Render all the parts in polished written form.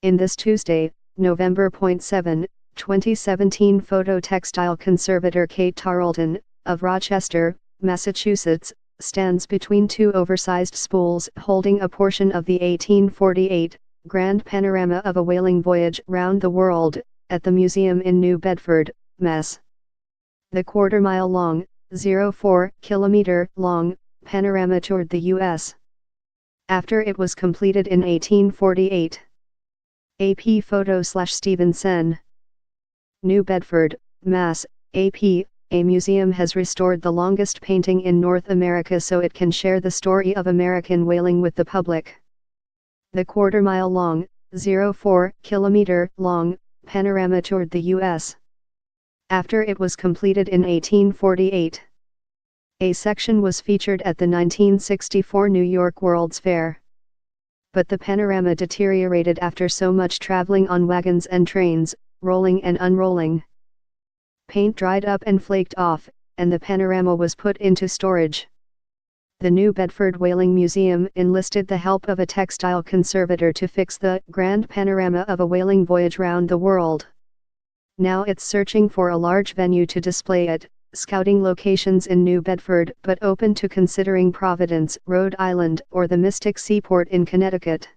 In this Tuesday, November 7, 2017 photo-textile conservator Kate Tarleton, of Rochester, Massachusetts, stands between two oversized spools holding a portion of the 1848 Grand Panorama of a Whaling Voyage Round the World, at the museum in New Bedford, Mass. The quarter-mile-long, 0.4-kilometer-long, panorama toured the U.S. after it was completed in 1848. AP Photo/Stephen Senn. New Bedford, Mass. AP, a museum has restored the longest painting in North America so it can share the story of American whaling with the public. The quarter-mile-long, 0.4-kilometer-long, panorama toured the U.S. after it was completed in 1848. A section was featured at the 1964 New York World's Fair. But the panorama deteriorated after so much traveling on wagons and trains, rolling and unrolling. Paint dried up and flaked off, and the panorama was put into storage. The New Bedford Whaling Museum enlisted the help of a textile conservator to fix the Grand Panorama of a Whaling Voyage Round the World. Now it's searching for a large venue to display it, scouting locations in New Bedford but open to considering Providence, Rhode Island, or the Mystic Seaport in Connecticut.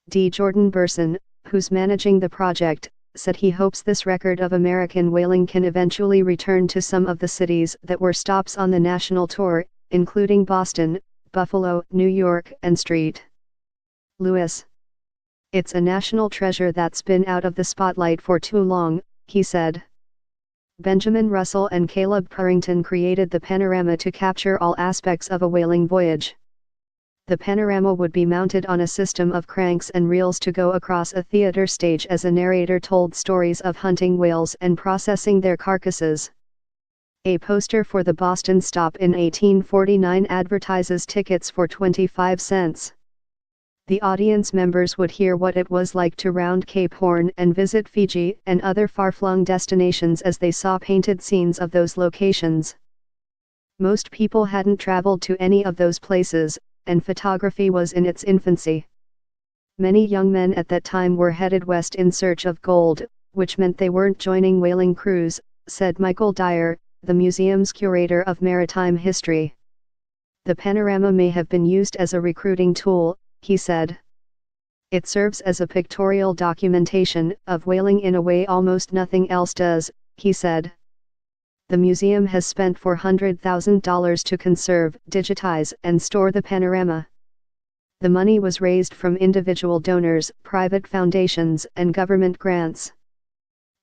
D. Jordan Burson, who's managing the project, said he hopes this record of American whaling can eventually return to some of the cities that were stops on the national tour, including Boston, Buffalo, New York, and St. Louis. It's a national treasure that's been out of the spotlight for too long, he said. Benjamin Russell and Caleb Purrington created the panorama to capture all aspects of a whaling voyage. The panorama would be mounted on a system of cranks and reels to go across a theater stage as a narrator told stories of hunting whales and processing their carcasses. A poster for the Boston stop in 1849 advertises tickets for 25 cents. The audience members would hear what it was like to round Cape Horn and visit Fiji and other far-flung destinations as they saw painted scenes of those locations. Most people hadn't traveled to any of those places, and photography was in its infancy. Many young men at that time were headed west in search of gold, which meant they weren't joining whaling crews, said Michael Dyer, the museum's curator of maritime history. The panorama may have been used as a recruiting tool, he said. It serves as a pictorial documentation of whaling in a way almost nothing else does, he said. The museum has spent $400,000 to conserve, digitize, and store the panorama. The money was raised from individual donors, private foundations, and government grants.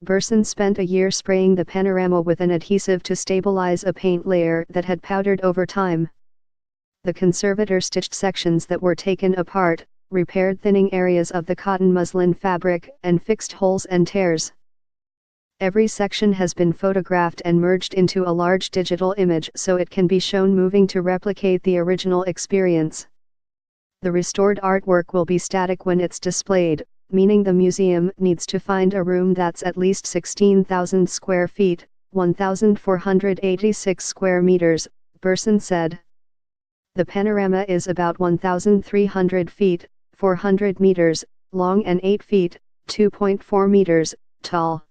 Burson spent a year spraying the panorama with an adhesive to stabilize a paint layer that had powdered over time. The conservator stitched sections that were taken apart, repaired thinning areas of the cotton muslin fabric, and fixed holes and tears. Every section has been photographed and merged into a large digital image so it can be shown moving to replicate the original experience. The restored artwork will be static when it's displayed, meaning the museum needs to find a room that's at least 16,000 square feet, 1,486 square meters, Burson said. The panorama is about 1,300 feet, 400 meters, long and 8 feet, 2.4 meters, tall.